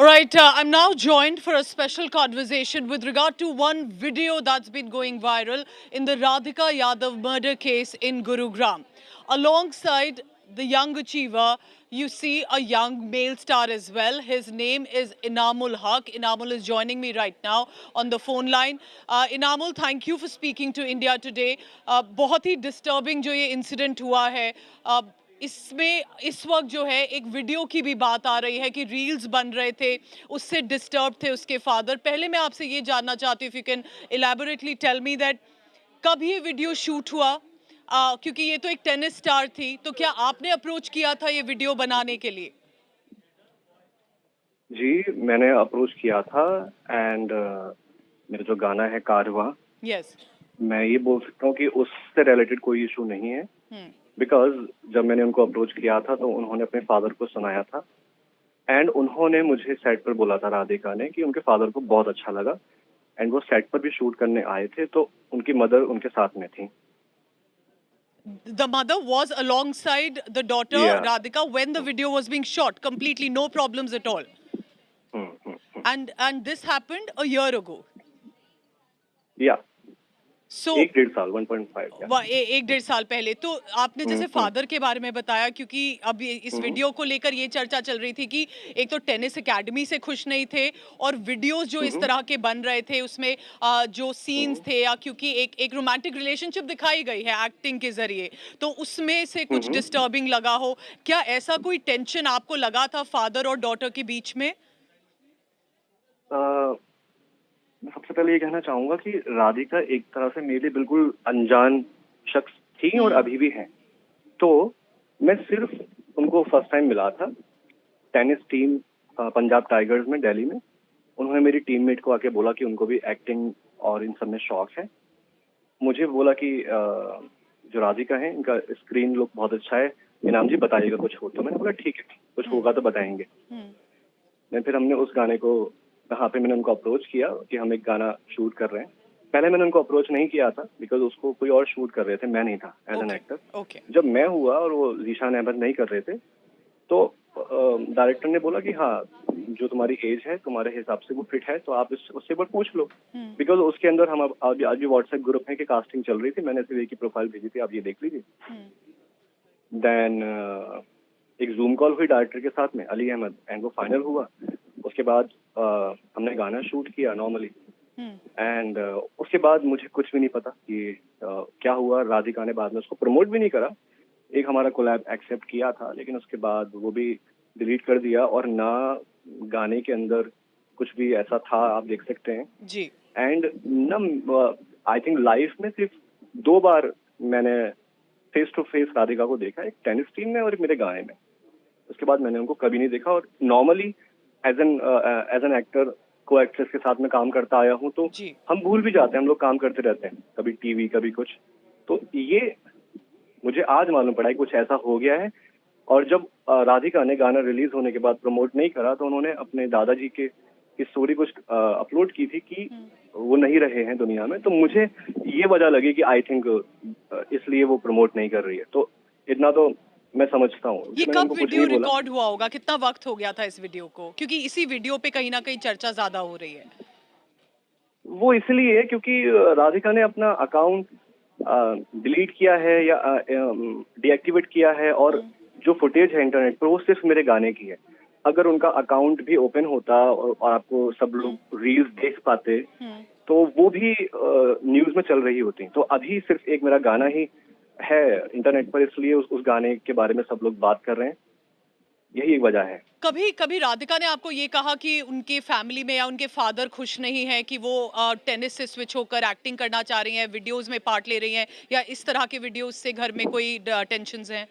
Right, I'm now joined for a special conversation with regard to one video that's been going viral in the Radhika Yadav murder case in Gurugram. Alongside the young achiever, you see a young male star as well. His name is Inamul Haq. Inamul is joining me right now on the phone line. Inamul, thank you for speaking to India Today. बहुत ही disturbing जो ये incident हुआ है. इसमें इस वक्त जो है एक वीडियो की भी बात आ रही है कि रील्स बन रहे थे, उससे डिस्टर्ब थे उसके फादर. पहले मैं आपसे ये जानना चाहती हूँ, if you can elaborately tell me that कब ये वीडियो शूट हुआ, क्योंकि ये तो एक टेनिस स्टार थी, तो क्या आपने अप्रोच किया था ये वीडियो बनाने के लिए? जी, मैंने अप्रोच किया था एंड मेरा जो गाना है कारवां, यस. मैं ये बोल सकता हूँ कि उससे रिलेटेड कोई इशू नहीं है. बिकॉज जब मैंने उनको अप्रोच किया था तो उन्होंने अपने फादर को सुनाया था एंड उन्होंने मुझे सेट पर बोला था, राधिका ने, कि उनके फादर को बहुत अच्छा लगा एंड वो सेट पर भी शूट करने आए थे तो उनकी मदर उनके साथ में थी. The mother was alongside the daughter या Radhika when the video was being shot, completely no problems at all. And this happened a year ago. या So 1-1.5 साल 1.5 एक डेढ़ साल पहले. तो आपने जैसे फादर के बारे में बताया, क्योंकि अब इस वीडियो को लेकर ये चर्चा चल रही थी कि एक तो टेनिस एकेडमी से खुश नहीं थे और वीडियोस जो इस तरह के बन रहे थे उसमें जो सीन्स थे, या क्योंकि एक रोमांटिक रिलेशनशिप दिखाई गई है एक्टिंग के जरिए, तो उसमें से कुछ डिस्टर्बिंग लगा हो. क्या ऐसा कोई टेंशन आपको लगा था फादर और डॉटर के बीच में? मैं सबसे पहले ये कहना चाहूंगा कि राधिका एक तरह से मेरे लिए बिल्कुल अनजान शख्स थी और अभी भी हैं. तो मैं सिर्फ उनको फर्स्ट टाइम मिला था टेनिस टीम पंजाब टाइगर्स में दिल्ली में. उन्होंने मेरी टीममेट को आके बोला कि उनको भी एक्टिंग और इन सब में शौक है. मुझे बोला कि जो राधिका है इनका स्क्रीन लुक बहुत अच्छा है, इनाम जी बताइएगा कुछ हो तो. मैंने बोला ठीक है, कुछ होगा तो बताएंगे. फिर हमने उस गाने को, वहाँ पे मैंने उनको अप्रोच किया कि हम एक गाना शूट कर रहे हैं. पहले मैंने उनको अप्रोच नहीं किया था बिकॉज उसको कोई और शूट कर रहे थे, मैं नहीं था एज एन एक्टर. जब मैं हुआ और वो जीशान अहमद नहीं कर रहे थे तो डायरेक्टर ने बोला कि हाँ, जो तुम्हारी एज है तुम्हारे हिसाब से वो फिट है तो आप उससे एक बार पूछ लो. बिकॉज उसके अंदर हम आज भी व्हाट्सएप ग्रुप है कि कास्टिंग चल रही थी. मैंने सिर्फ एक ही प्रोफाइल भेजी थी, आप ये देख लीजिए. देन एक जूम कॉल हुई डायरेक्टर के साथ में, अली अहमद, एंड वो फाइनल हुआ. उसके बाद हमने गाना शूट किया नॉर्मली एंड उसके बाद मुझे कुछ भी नहीं पता कि क्या हुआ. राधिका ने बाद में उसको प्रमोट भी नहीं करा. एक हमारा कोलैब एक्सेप्ट किया था लेकिन उसके बाद वो भी डिलीट कर दिया और ना गाने के अंदर कुछ भी ऐसा था, आप देख सकते हैं जी. एंड ना आई थिंक लाइफ में सिर्फ 2 बार मैंने फेस टू फेस राधिका को देखा, एक टेनिस टीम में और एक मेरे गाने में. उसके बाद मैंने उनको कभी नहीं देखा. और नॉर्मली एज एन एक्टर को एक्ट्रेस के साथ में काम करता आया हूँ तो हम भूल भी जाते हैं, हम लोग काम करते रहते हैं, कभी टीवी कभी कुछ. तो ये मुझे आज मालूम पड़ा कि कुछ ऐसा हो गया है. और जब राधिका ने गाना रिलीज होने के बाद प्रमोट नहीं करा तो उन्होंने अपने दादाजी के की स्टोरी कुछ अपलोड की थी कि वो नहीं रहे हैं दुनिया में. तो मुझे ये वजह लगी कि आई थिंक इसलिए वो प्रमोट नहीं कर रही है. तो इतना तो मैं समझता हूँ. ये कब वीडियो रिकॉर्ड हुआ होगा, कितना वक्त हो गया था इस वीडियो को, क्योंकि इसी वीडियो पे कहीं ना कहीं चर्चा ज्यादा हो रही है? वो इसलिए क्योंकि राधिका ने अपना अकाउंट डिलीट किया है या डीएक्टिवेट किया है और जो फुटेज है इंटरनेट पर वो सिर्फ मेरे गाने की है. अगर उनका अकाउंट भी ओपन होता और आपको सब लोग रील्स देख पाते तो वो भी न्यूज में चल रही होती. तो अभी सिर्फ एक मेरा गाना ही है इंटरनेट पर, इसलिए उस गाने के बारे में सब लोग बात कर रहे हैं. यही एक वजह है. कभी कभी राधिका ने आपको ये कहा कि उनके फैमिली में या उनके फादर खुश नहीं है कि वो टेनिस से स्विच होकर एक्टिंग करना चाह रही हैं, वीडियोस में पार्ट ले रही हैं, या इस तरह के वीडियोस से घर में कोई टेंशन्स हैं?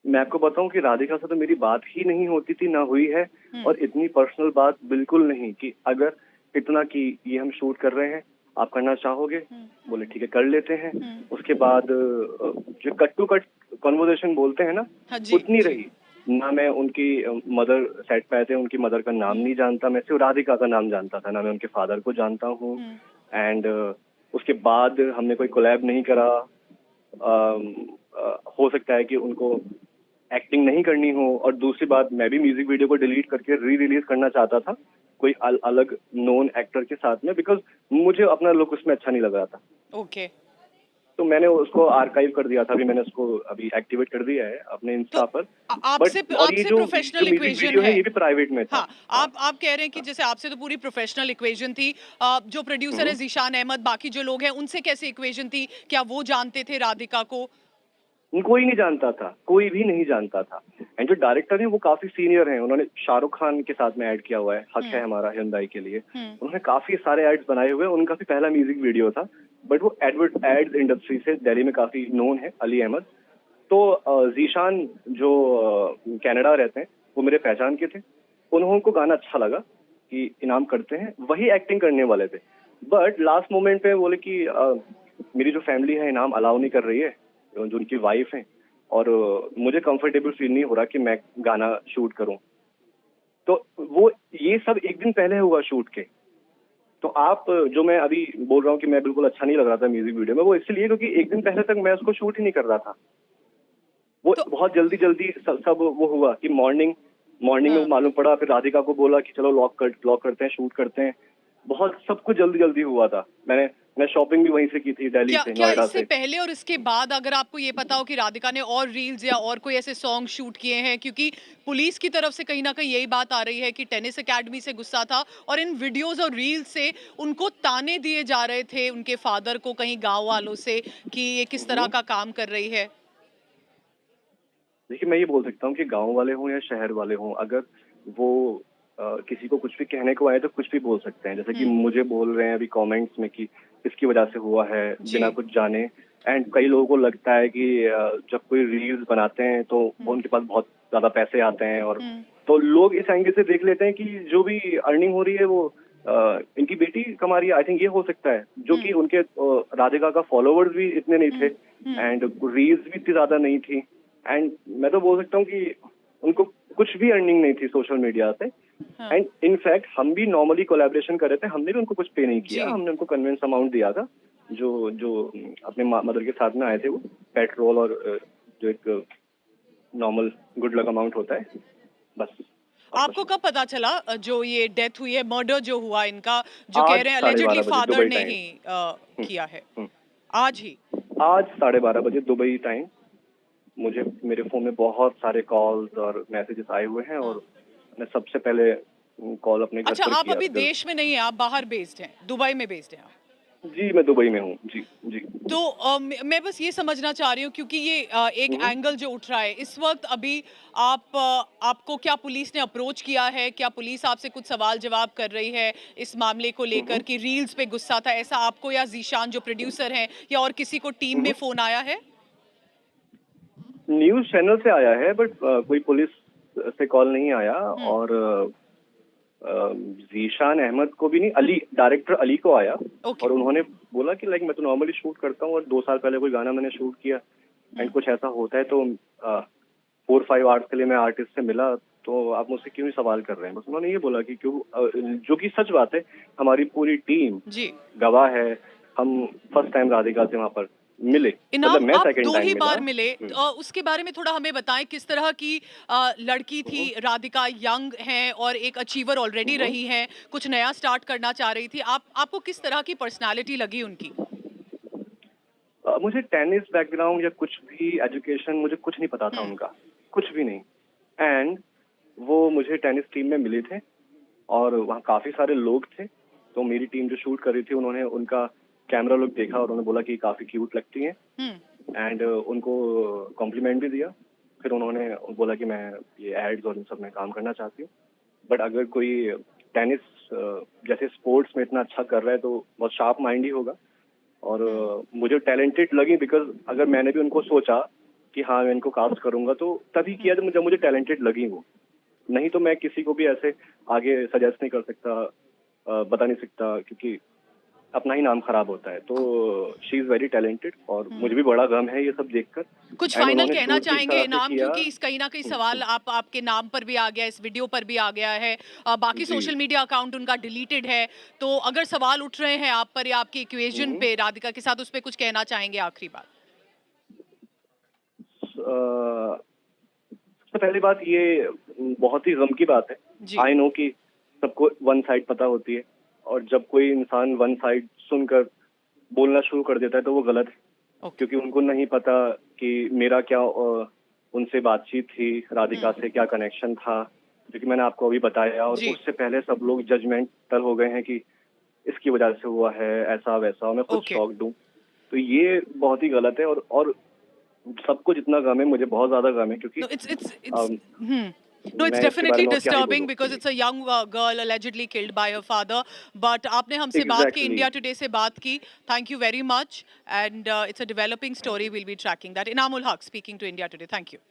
मैं आपको बताऊं कि राधिका से तो मेरी बात ही नहीं होती थी, ना हुई है. और इतनी पर्सनल बात बिल्कुल नहीं कि अगर इतना कि ये हम शूट कर रहे हैं, आप करना चाहोगे? बोले ठीक है कर लेते हैं. उसके बाद जो कट टू कट कॉन्वर्सेशन बोलते हैं ना, उतनी रही. ना मैं उनकी मदर सेट पे आए थे, उनकी मदर का नाम नहीं जानता. मैं सिर्फ राधिका का नाम जानता था, ना मैं उनके फादर को जानता हूँ. एंड उसके बाद हमने कोई कोलैब नहीं करा. हो सकता है कि उनको एक्टिंग नहीं करनी हो, और दूसरी बात मैं भी म्यूजिक वीडियो को डिलीट करके री रिलीज करना चाहता था कोई अलग नोन एक्टर के साथ में, बिकॉज मुझे अपना लुक उसमें अच्छा नहीं लग रहा था। ओके। तो मैंने उसको आर्काइव कर दिया था, अभी मैंने उसको अभी एक्टिवेट कर दिया है अपने तो इंस्टा पर। आपसे बट और ये आपसे जो जो प्रोफेशनल म्यूजिक इक्वेशन वीडियो है है। ये भी प्राइवेट में था। हाँ, हाँ। आप कह रहे हैं कि हाँ। जैसे आपसे तो पूरी प्रोफेशनल इक्वेशन थी, जो प्रोड्यूसर है हम्म। ज़ीशान अहमद, बाकी जो लोग हैं उनसे कैसे इक्वेशन थी? क्या वो जानते थे राधिका को? कोई नहीं जानता था, कोई भी नहीं जानता था। एंड जो डायरेक्टर हैं वो काफी सीनियर हैं, उन्होंने शाहरुख खान के साथ में ऐड किया हुआ है, हक है हुँ, हमारा हिंदाई के लिए। हुँ, उन्होंने काफी सारे एड्स बनाए हुए हैं, उनका भी पहला म्यूजिक वीडियो था। बट वो एड्स इंडस्ट्री से दिल्ली में काफी नोन है, अली अहमद। तो जीशान जो कनाडा रहते हैं, वो मेरे पहचान के थे। उनको गाना अच्छा लगा कि इनाम करते हैं, वही एक्टिंग करने वाले थे। बट लास्ट मोमेंट पे बोले कि मेरी जो फैमिली है इनाम अलाउ नहीं कर रही है, जो उनकी वाइफ है, और मुझे कंफर्टेबल फील नहीं हो रहा कि मैं गाना शूट करूं। तो वो ये सब एक दिन पहले हुआ शूट के। तो आप जो मैं अभी बोल रहा हूँ कि मैं बिल्कुल अच्छा नहीं लग रहा था म्यूजिक वीडियो में, वो इसलिए क्योंकि एक दिन पहले तक मैं उसको शूट ही नहीं कर रहा था। वो तो बहुत जल्दी जल्दी सब वो हुआ कि मॉर्निंग मॉर्निंग में हाँ। मालूम पड़ा, फिर राधिका को बोला कि चलो लॉक करते हैं, शूट करते हैं। बहुत सब कुछ जल्दी जल्दी हुआ था। मैं शॉपिंग भी वहीं से की थी, दिल्ली क्या से, क्या नोएडा इससे से। पहले और इसके बाद अगर आपको ये पता हो कि राधिका ने और रील्स या और कोई ऐसे सॉन्ग शूट किए हैं, क्योंकि पुलिस की तरफ से कहीं ना कहीं यही बात आ रही है कि टेनिस एकेडमी से गुस्सा था और इन वीडियोस और रील्स से उनको ताने दिए जा रहे थे उनके फादर को कहीं गांव वालों से कि ये किस तरह हम्म। का काम कर रही है। देखिए, मैं ये बोल सकता हूँ कि गांव वाले हों या शहर वाले हों, अगर वो किसी को कुछ भी कहने को आए तो कुछ भी बोल सकते हैं। जैसे कि हम्म। मुझे बोल रहे हैं अभी कमेंट्स में कि इसकी वजह से हुआ है, जी। बिना कुछ जाने। एंड कई लोगों को लगता है कि जब कोई रील्स बनाते हैं तो हम्म। उनके पास बहुत ज्यादा पैसे आते हैं, और हम्म। तो लोग इस एंगल से देख लेते हैं कि जो भी अर्निंग हो रही है वो इनकी बेटी कमा रही है। आई थिंक ये हो सकता है, जो कि हम्म। उनके राधिका का फॉलोवर्स भी इतने नहीं थे, हम्म। हम्म। एंड रील्स भी इतनी ज्यादा नहीं थी। एंड मैं तो बोल सकता हूँ कि उनको कुछ भी अर्निंग नहीं थी सोशल मीडिया से। हाँ। एंड इनफैक्ट हम भी नॉर्मली कोलैबोरेशन कर रहे थे, हमने भी उनको कुछ पे नहीं जी। किया, हमने उनको कन्वेंस अमाउंट दिया था जो जो अपने मदर के साथ में आए थे, वो पेट्रोल और जो एक नॉर्मल गुड लक अमाउंट होता है, बस। और कुछ आपको नहीं। कब पता चला जो ये डेथ हुई है, मर्डर जो हुआ इनका, जो कह आज रहे हैं साढ़े अलेजिडली बारह बजे फादर दुबई ने टाइम। ही हम्म। किया है? हम्म। आज ही? आज 12:30 बजे दुबई टाइम मुझे मेरे फोन में बहुत सारे कॉल्स और मैसेजेस आए हुए हैं, हाँ। और मैं सबसे पहले कॉल अपने घर अच्छा, पर आप किया, अभी बिकॉज देश में नहीं हैं, आप बाहर बेस्ड हैं, दुबई में बेस्ड हैं आप। जी मैं दुबई में हूँ। जी। जी। तो मैं बस ये समझना चाह रही हूँ, क्योंकि ये एक हम्म। एंगल जो उठ रहा है इस वक्त अभी, आपको क्या पुलिस ने अप्रोच किया है? क्या पुलिस आपसे कुछ सवाल जवाब कर रही है इस मामले को लेकर हम्म। कि रील्स पे गुस्सा था, ऐसा आपको या जीशान जो प्रोड्यूसर हैं या और किसी को टीम में हम्म। फोन आया है? न्यूज चैनल से आया है, बट कोई पुलिस से कॉल नहीं आया। हम्म। और जीशान अहमद को भी नहीं, अली डायरेक्टर अली को आया, ओके। और उन्होंने बोला कि लाइक मैं तो नॉर्मली शूट करता हूँ, और 2 साल पहले कोई गाना मैंने शूट किया, एंड हम्म। कुछ ऐसा होता है तो 4-5 आवर्स के लिए मैं आर्टिस्ट से मिला, तो आप मुझसे क्यों ही सवाल कर रहे हैं। बस उन्होंने ये बोला कि क्यों, जो कि सच बात है। हमारी पूरी टीम जी। गवाह है। हम फर्स्ट टाइम राधिका से वहां पर मिले, मतलब इनाम मैं आप सेकंड 2 टाइम ही मिला। बार मिले, उसके बारे में थोड़ा हमें बताएँ, किस तरह की लड़की थी हम्म। राधिका? यंग हैं और एक अचीवर ऑलरेडी हम्म। रही हैं, कुछ नया स्टार्ट करना चाह रही थी। आपको किस तरह की पर्सनैलिटी लगी उनकी? मुझे टेनिस बैकग्राउंड या कुछ भी एजुकेशन, मुझे कुछ नहीं पता था हुँ, उनका, कुछ भी नहीं। एंड वो मुझे टेनिस टीम में मिले थे, और वहाँ काफी सारे लोग थे। तो मेरी टीम जो शूट कर रही थी, उन्होंने उनका कैमरा लुक देखा और उन्होंने बोला कि काफी क्यूट लगती हैं, हुँ, एंड उनको कॉम्प्लीमेंट भी दिया। फिर उन्होंने बोला कि मैं ये एड्स और इन सब में काम करना चाहती हूँ, बट अगर कोई टेनिस जैसे स्पोर्ट्स में इतना अच्छा कर रहा है तो बहुत शार्प माइंड ही होगा। और हुँ। मुझे टैलेंटेड लगी, बिकॉज अगर मैंने भी उनको सोचा कि हाँ मैं इनको कास्ट करूंगा, तो तभी किया जब मुझे टैलेंटेड लगी वो। नहीं तो मैं किसी को भी ऐसे आगे सजेस्ट नहीं कर सकता, बता नहीं सकता, क्योंकि अपना ही नाम खराब होता है। तो शी इज वेरी टैलेंटेड, और हुँ। मुझे भी बड़ा गम है ये सब देखकर। कुछ एंड फाइनल उन्होंने कहना शूट भी इस चाहेंगे तरह से इनाम, किया। क्योंकि इस कहीं न कहीं सवाल आपके नाम पर भी आ गया है, इस वीडियो पर भी आ गया है। बाकी जी। सोशल मीडिया अकाउंट उनका डिलीटेड है, तो अगर सवाल उठ रहे हैं आप पर या आपकी इक्वेशन हम्म। पे राधिका के साथ, उस पे कुछ कहना चाहेंगे आखिरी बात? अ, तो पहली बात ये बहुत ही गम की बात है। जी। आई नो कि सबको वन साइड पता होती है और जब कोई इंसान वन साइड सुनकर बोलना शुरू कर देता है तो वो गलत है, ओके। क्योंकि उनको नहीं पता कि मेरा क्या उनसे बातचीत थी, राधिका से क्या कनेक्शन था, जो कि मैंने आपको अभी बताया। और जी। उससे पहले सब लोग जजमेंटल हो गए हैं कि इसकी वजह से हुआ है, ऐसा वैसा, और मैं खुद ओके। शॉक्ड हूँ। तो ये बहुत ही गलत है और सबको जितना गम है, मुझे बहुत ज्यादा गम है, क्योंकि No, it's um, hmm. No, it's मैं इसके बारे definitely में और क्या ही disturbing बोलूँ। because it's a young girl allegedly killed by her father. But आपने हमसे बात की, एग्जैक्टली। इंडिया टुडे से बात की. Thank you very much. And it's a developing story. We'll be tracking that. Inamul Haq speaking to India Today. Thank you.